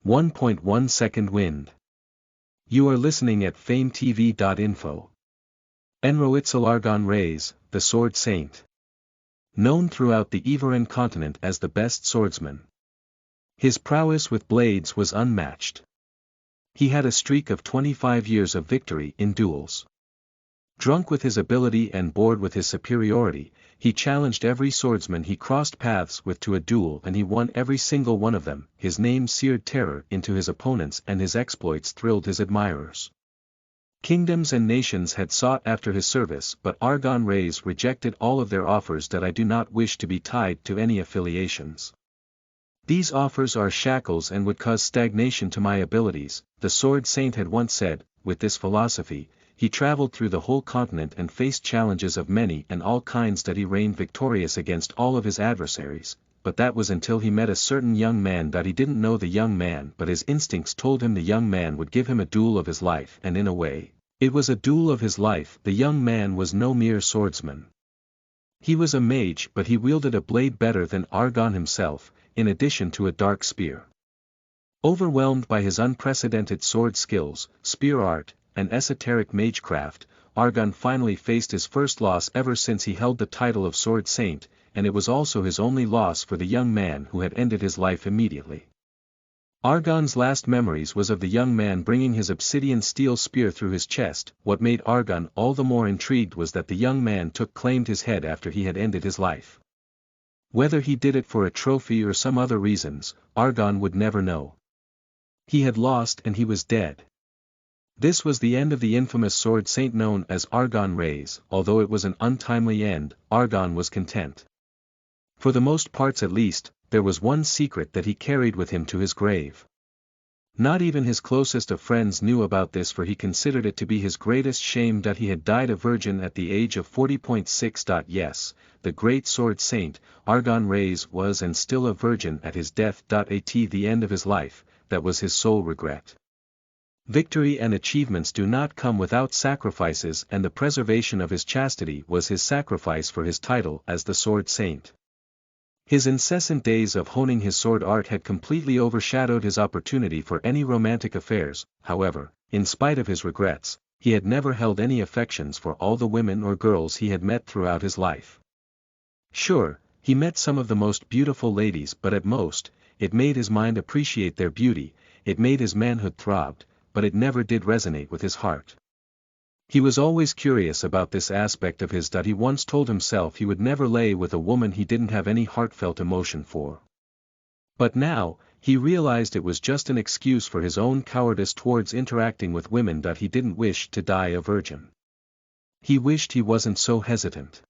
1.1 second wind. You are listening at famvetv.info. EnroItzal Argon Reyes, the Sword Saint. Known throughout the Ivoran continent as the best swordsman. His prowess with blades was unmatched. He had a streak of 25 years of victory in duels. Drunk with his ability and bored with his superiority, he challenged every swordsman he crossed paths with to a duel, and he won every single one of them. His name seared terror into his opponents and his exploits thrilled his admirers. Kingdoms and nations had sought after his service, but Argon Reyes rejected all of their offers that I do not wish to be tied to any affiliations. These offers are shackles and would cause stagnation to my abilities, the Sword Saint had once said. With this philosophy, he traveled through the whole continent and faced challenges of many and all kinds that he reigned victorious against all of his adversaries, but that was until he met a certain young man that he didn't know the young man, but his instincts told him the young man would give him a duel of his life, and in a way, it was a duel of his life. The young man was no mere swordsman. He was a mage, but he wielded a blade better than Argon himself, in addition to a dark spear. Overwhelmed by his unprecedented sword skills, spear art, and esoteric magecraft, Argon finally faced his first loss ever since he held the title of Sword Saint, and it was also his only loss for the young man who had ended his life immediately. Argon's last memories was of the young man bringing his obsidian steel spear through his chest. What made Argon all the more intrigued was that the young man claimed his head after he had ended his life. Whether he did it for a trophy or some other reasons, Argon would never know. He had lost and he was dead. This was the end of the infamous Sword Saint known as Argon Reyes. Although it was an untimely end, Argon was content. For the most parts at least, there was one secret that he carried with him to his grave. Not even his closest of friends knew about this, for he considered it to be his greatest shame that he had died a virgin at the age of 40.6. Yes, the great Sword Saint, Argon Reyes was and still a virgin at his death. At the end of his life, that was his sole regret. Victory and achievements do not come without sacrifices, and the preservation of his chastity was his sacrifice for his title as the Sword Saint. His incessant days of honing his sword art had completely overshadowed his opportunity for any romantic affairs. However, in spite of his regrets, he had never held any affections for all the women or girls he had met throughout his life. Sure, he met some of the most beautiful ladies, but at most, it made his mind appreciate their beauty, it made his manhood throb, but it never did resonate with his heart. He was always curious about this aspect of his that he once told himself he would never lay with a woman he didn't have any heartfelt emotion for. But now, he realized it was just an excuse for his own cowardice towards interacting with women that he didn't wish to die a virgin. He wished he wasn't so hesitant.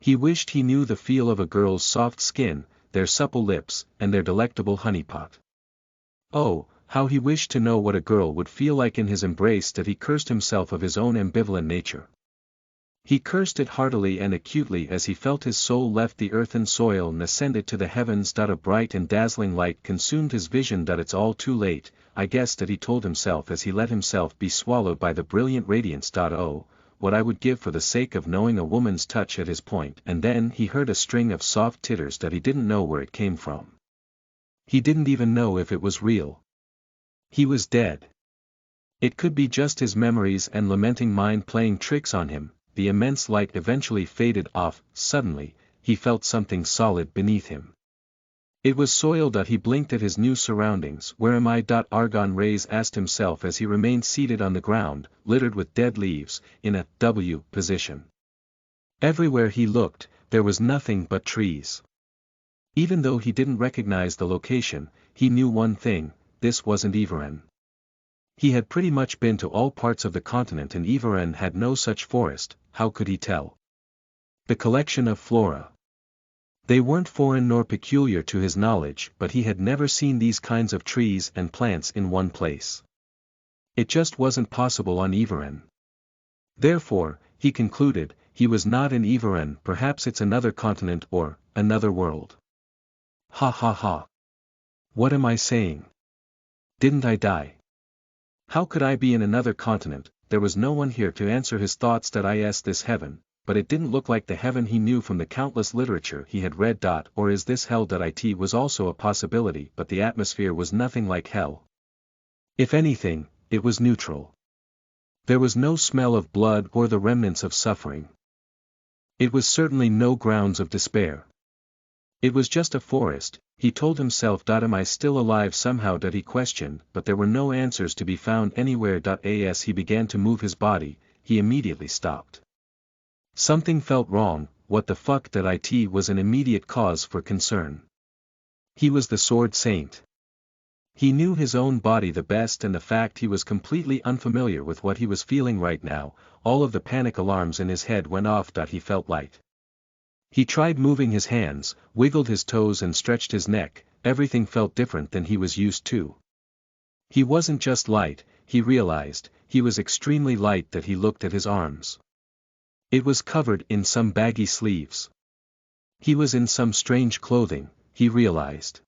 He wished he knew the feel of a girl's soft skin, their supple lips, and their delectable honeypot. Oh, how he wished to know what a girl would feel like in his embrace. That he cursed himself of his own ambivalent nature. He cursed it heartily and acutely as he felt his soul left the earthen soil and ascended to the heavens. A bright and dazzling light consumed his vision. It's all too late, I guess, that he told himself as he let himself be swallowed by the brilliant radiance. Oh, what I would give for the sake of knowing a woman's touch at his point. And then he heard a string of soft titters that he didn't know where it came from. He didn't even know if it was real. He was dead. It could be just his memories and lamenting mind playing tricks on him. The immense light eventually faded off. Suddenly, he felt something solid beneath him. It was soil. He blinked at his new surroundings. Where am I? Argon Reyes asked himself as he remained seated on the ground, littered with dead leaves, in a W position. Everywhere he looked, there was nothing but trees. Even though he didn't recognize the location, he knew one thing: this wasn't Ivoran. He had pretty much been to all parts of the continent, and Ivoran had no such forest. How could he tell? The collection of flora. They weren't foreign nor peculiar to his knowledge, but he had never seen these kinds of trees and plants in one place. It just wasn't possible on Ivoran. Therefore, he concluded, he was not in Ivoran. Perhaps it's another continent or another world. Ha ha ha. What am I saying? Didn't I die? How could I be in another continent? There was no one here to answer his thoughts. This heaven, but it didn't look like the heaven he knew from the countless literature he had read. Or is this hell? It was also a possibility, but the atmosphere was nothing like hell. If anything, it was neutral. There was no smell of blood or the remnants of suffering. It was certainly no grounds of despair. It was just a forest, he told himself. Am I still alive somehow? He questioned, but there were no answers to be found anywhere. As he began to move his body, he immediately stopped. Something felt wrong. What the fuck? It was an immediate cause for concern. He was the Sword Saint. He knew his own body the best, and the fact he was completely unfamiliar with what he was feeling right now, all of the panic alarms in his head went off. He felt light. He tried moving his hands, wiggled his toes and stretched his neck. Everything felt different than he was used to. He wasn't just light, he realized, he was extremely light. He looked at his arms. It was covered in some baggy sleeves. He was in some strange clothing, he realized.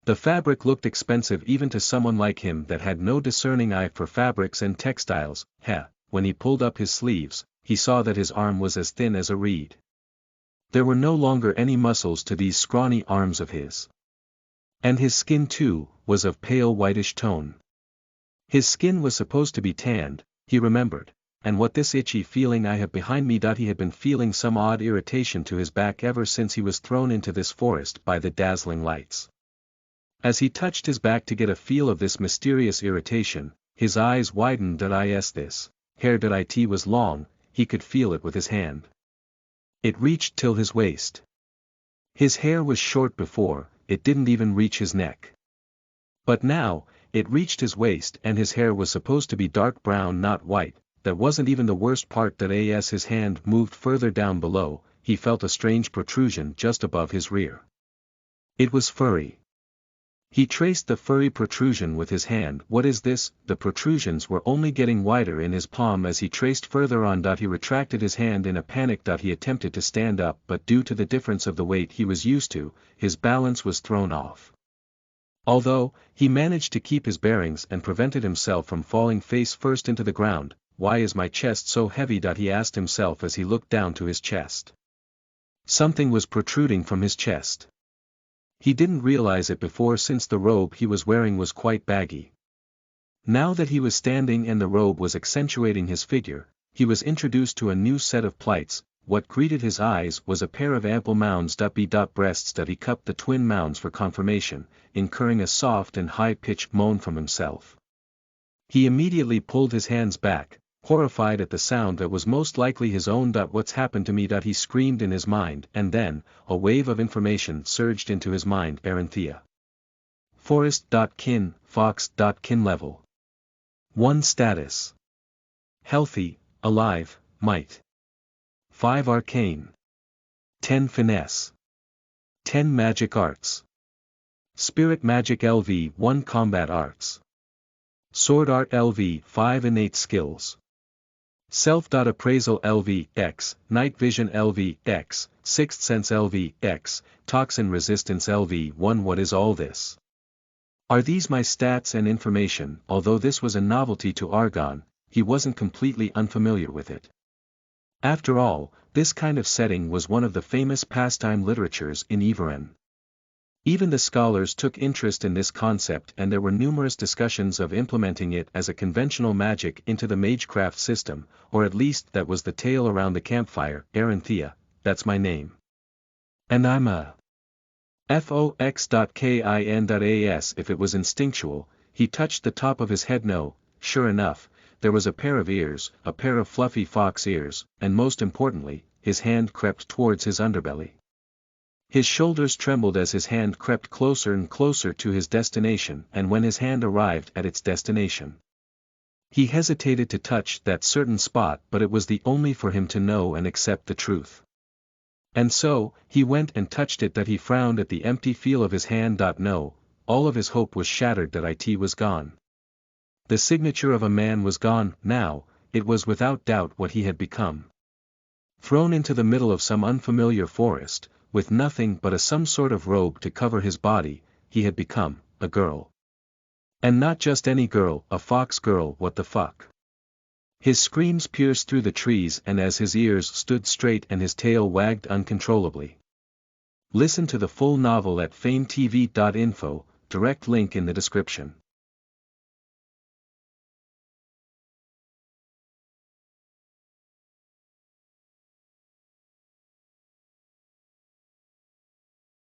The fabric looked expensive even to someone like him that had no discerning eye for fabrics and textiles. When he pulled up his sleeves, he saw that his arm was as thin as a reed. There were no longer any muscles to these scrawny arms of his. And his skin too, was of pale whitish tone. His skin was supposed to be tanned, he remembered, and what this itchy feeling I have behind me. He had been feeling some odd irritation to his back ever since he was thrown into this forest by the dazzling lights. As he touched his back to get a feel of this mysterious irritation, his eyes widened. This hair was long, he could feel it with his hand. It reached till his waist. His hair was short before, it didn't even reach his neck. But now, it reached his waist, and his hair was supposed to be dark brown, not white. That wasn't even the worst part. As his hand moved further down below, he felt a strange protrusion just above his rear. It was furry. He traced the furry protrusion with his hand. What is this? The protrusions were only getting wider in his palm as he traced further on. He retracted his hand in a panic. He attempted to stand up, but due to the difference of the weight he was used to, his balance was thrown off. Although, he managed to keep his bearings and prevented himself from falling face first into the ground. Why is my chest so heavy? He asked himself as he looked down to his chest. Something was protruding from his chest. He didn't realize it before since the robe he was wearing was quite baggy. Now that he was standing and the robe was accentuating his figure, he was introduced to a new set of plights. What greeted his eyes was a pair of ample mounds. Breasts. He cupped the twin mounds for confirmation, incurring a soft and high-pitched moan from himself. He immediately pulled his hands back, horrified at the sound that was most likely his own. What's happened to me? He screamed in his mind, and then, a wave of information surged into his mind. Aranthea. Forest. Kin, Fox. Kin level. 1 status. Healthy, alive, might. 5 arcane. 10 finesse. 10 magic arts. Spirit magic LV 1 combat arts. Sword art LV 5 innate skills. Self-appraisal LV X, night vision LV X, sixth sense LV X, toxin resistance LV 1. What is all this? Are these my stats and information? Although this was a novelty to Argon, he wasn't completely unfamiliar with it. After all, this kind of setting was one of the famous pastime literatures in Iveren. Even the scholars took interest in this concept, and there were numerous discussions of implementing it as a conventional magic into the magecraft system, or at least that was the tale around the campfire. Aranthea, that's my name. And I'm a Fox.kin.as. If it was instinctual, he touched the top of his head. No, sure enough, there was a pair of ears, a pair of fluffy fox ears, and most importantly, his hand crept towards his underbelly. His shoulders trembled as his hand crept closer and closer to his destination, and when his hand arrived at its destination, he hesitated to touch that certain spot, but it was the only for him to know and accept the truth. And so, he went and touched it. He frowned at the empty feel of his hand. No, all of his hope was shattered. It was gone. The signature of a man was gone. Now, it was without doubt what he had become. Thrown into the middle of some unfamiliar forest, with nothing but some sort of robe to cover his body, he had become a girl. And not just any girl, a fox girl. What the fuck? His screams pierced through the trees and as his ears stood straight and his tail wagged uncontrollably. Listen to the full novel at famvetv.info, direct link in the description.